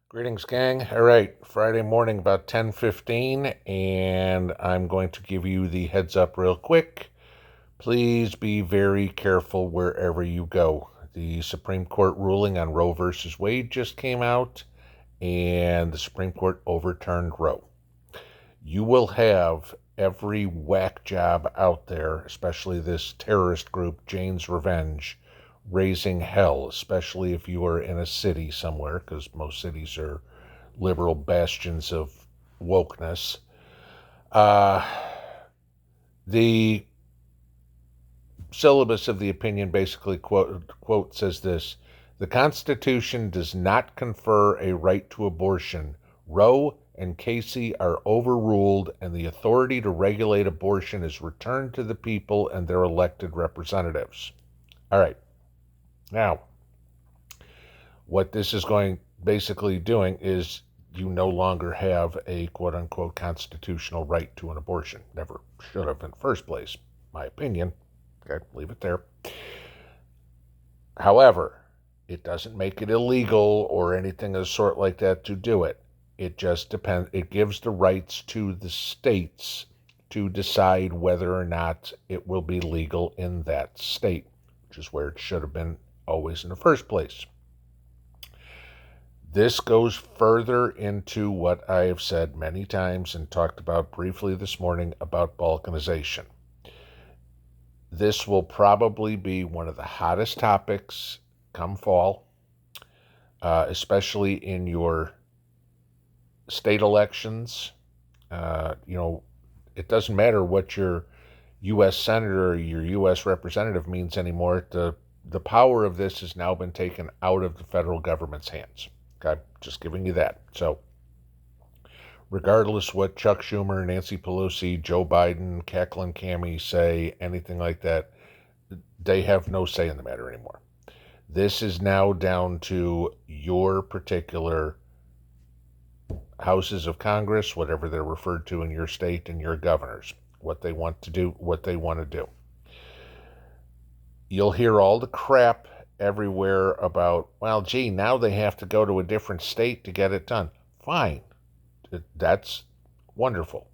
Greetings, gang. All right, Friday morning about 10:15, and I'm going to give you the heads up real quick. Please be very careful wherever you go. The Supreme Court ruling on Roe versus Wade just came out, and the Supreme Court overturned Roe. You will have every whack job out there, especially this terrorist group, Jane's Revenge, raising hell, especially if you are in a city somewhere, because most cities are liberal bastions of wokeness. The syllabus of the opinion basically quote says this: the Constitution does not confer a right to abortion. Roe and Casey are overruled, and the authority to regulate abortion is returned to the people and their elected representatives. All right. Now, what this is basically doing is you no longer have a quote-unquote constitutional right to an abortion. Never should have in the first place, my opinion. Okay, leave it there. However, it doesn't make it illegal or anything of the sort like that to do it. It just depends. It gives the rights to the states to decide whether or not it will be legal in that state, which is where it should have been always in the first place. This goes further into what I have said many times and talked about briefly this morning about balkanization. This will probably be one of the hottest topics come fall, especially in your state elections. It doesn't matter what your U.S. senator or your U.S. representative means anymore. The power of this has now been taken out of the federal government's hands. Okay, just giving you that. So, regardless what Chuck Schumer, Nancy Pelosi, Joe Biden, Kathleen Cammie say, anything like that, they have no say in the matter anymore. This is now down to your particular houses of Congress, whatever they're referred to in your state, and your governors, what they want to do, what they want to do. You'll hear all the crap everywhere about, well, gee, now they have to go to a different state to get it done. Fine. That's wonderful.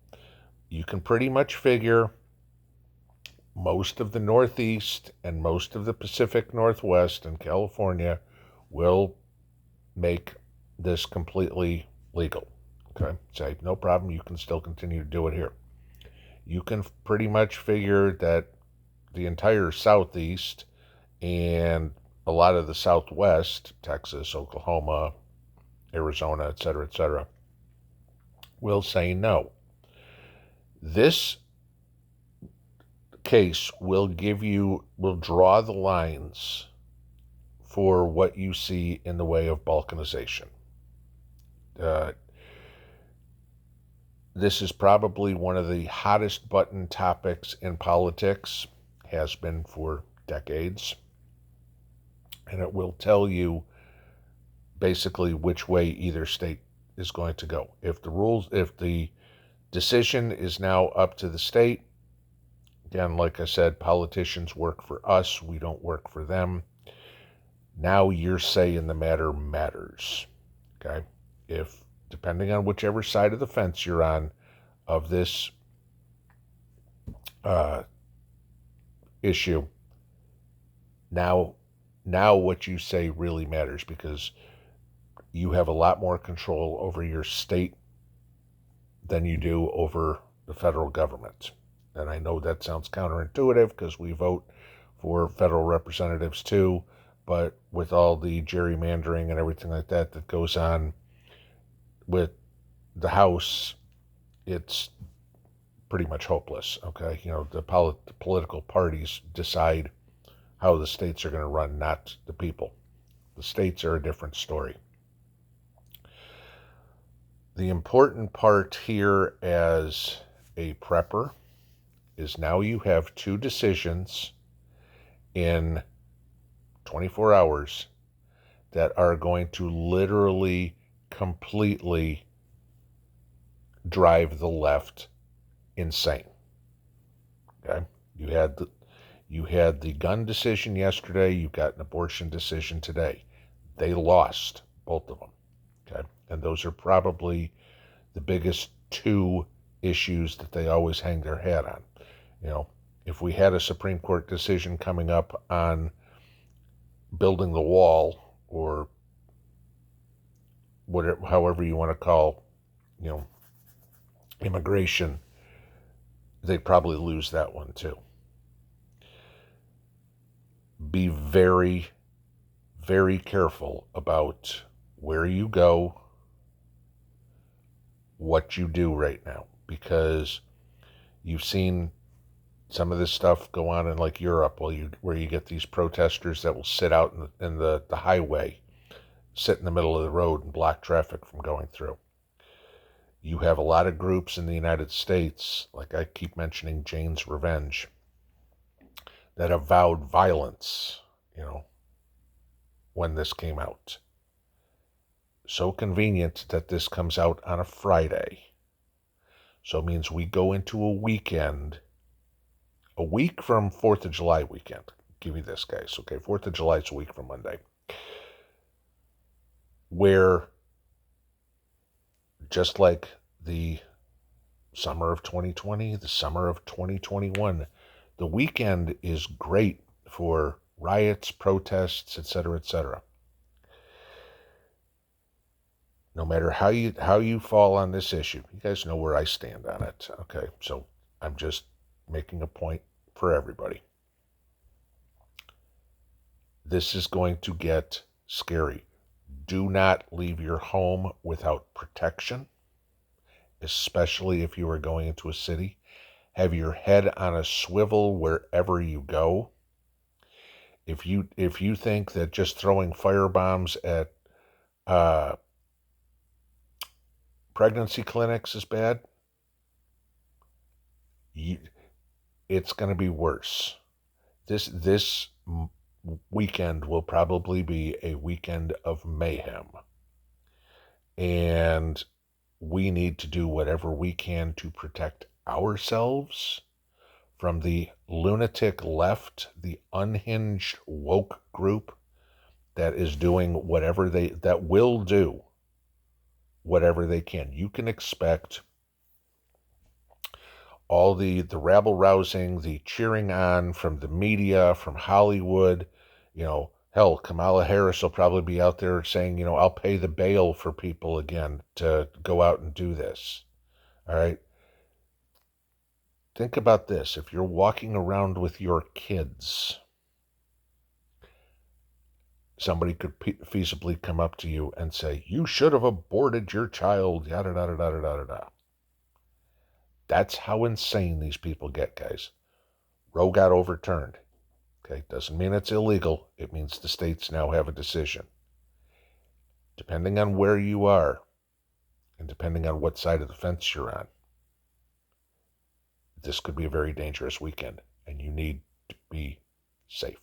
You can pretty much figure most of the Northeast and most of the Pacific Northwest and California will make this completely legal. Okay? Say, no problem, you can still continue to do it here. You can pretty much figure that the entire Southeast and a lot of the Southwest, Texas, Oklahoma, Arizona, etc., will say no. This case will draw the lines for what you see in the way of balkanization. This is probably one of the hottest button topics in politics, has been for decades, and it will tell you basically which way either state is going to go. If the decision is now up to the state, again, like I said, politicians work for us, we don't work for them. Now your say in the matter matters. Okay? If, depending on whichever side of the fence you're on of this issue, now what you say really matters, because you have a lot more control over your state than you do over the federal government. And I know that sounds counterintuitive because we vote for federal representatives too, but with all the gerrymandering and everything like that goes on with the House, it's pretty much hopeless. Okay, the political parties decide how the states are going to run, not the people. The states are a different story. The important part here as a prepper is now you have two decisions in 24 hours that are going to literally completely drive the left insane. Okay? You had the gun decision yesterday, you've got an abortion decision today. They lost, both of them. Okay? And those are probably the biggest two issues that they always hang their hat on. You know, if we had a Supreme Court decision coming up on building the wall, or whatever, however you want to call, you know, immigration, they'd probably lose that one too. Be very, very careful about where you go, what you do right now, because you've seen some of this stuff go on in like Europe, where you get these protesters that will sit out in the highway, sit in the middle of the road and block traffic from going through. You have a lot of groups in the United States, like I keep mentioning Jane's Revenge, that have vowed violence, you know, when this came out. So convenient that this comes out on a Friday. So it means we go into a weekend, a week from 4th of July weekend. Give me this, guys. Okay, 4th of July is a week from Monday. Where, just like the summer of 2020, the summer of 2021, the weekend is great for riots, protests, etc., etc. No matter how you fall on this issue, you guys know where I stand on it. Okay, so I'm just making a point for everybody. This is going to get scary. Do not leave your home without protection, especially if you are going into a city. Have your head on a swivel wherever you go. If you think that just throwing firebombs at pregnancy clinics is bad, it's going to be worse. This weekend will probably be a weekend of mayhem, and we need to do whatever we can to protect ourselves from the lunatic left, the unhinged woke group that is doing that will do whatever they can. You can expect all the rabble rousing, the cheering on from the media, from Hollywood. You know, hell, Kamala Harris will probably be out there saying, you know, I'll pay the bail for people again to go out and do this. All right. Think about this. If you're walking around with your kids, somebody could feasibly come up to you and say, you should have aborted your child, yada, yada, yada, yada, yada. That's how insane these people get, guys. Roe got overturned. Okay, doesn't mean it's illegal. It means the states now have a decision. Depending on where you are, and depending on what side of the fence you're on, this could be a very dangerous weekend, and you need to be safe.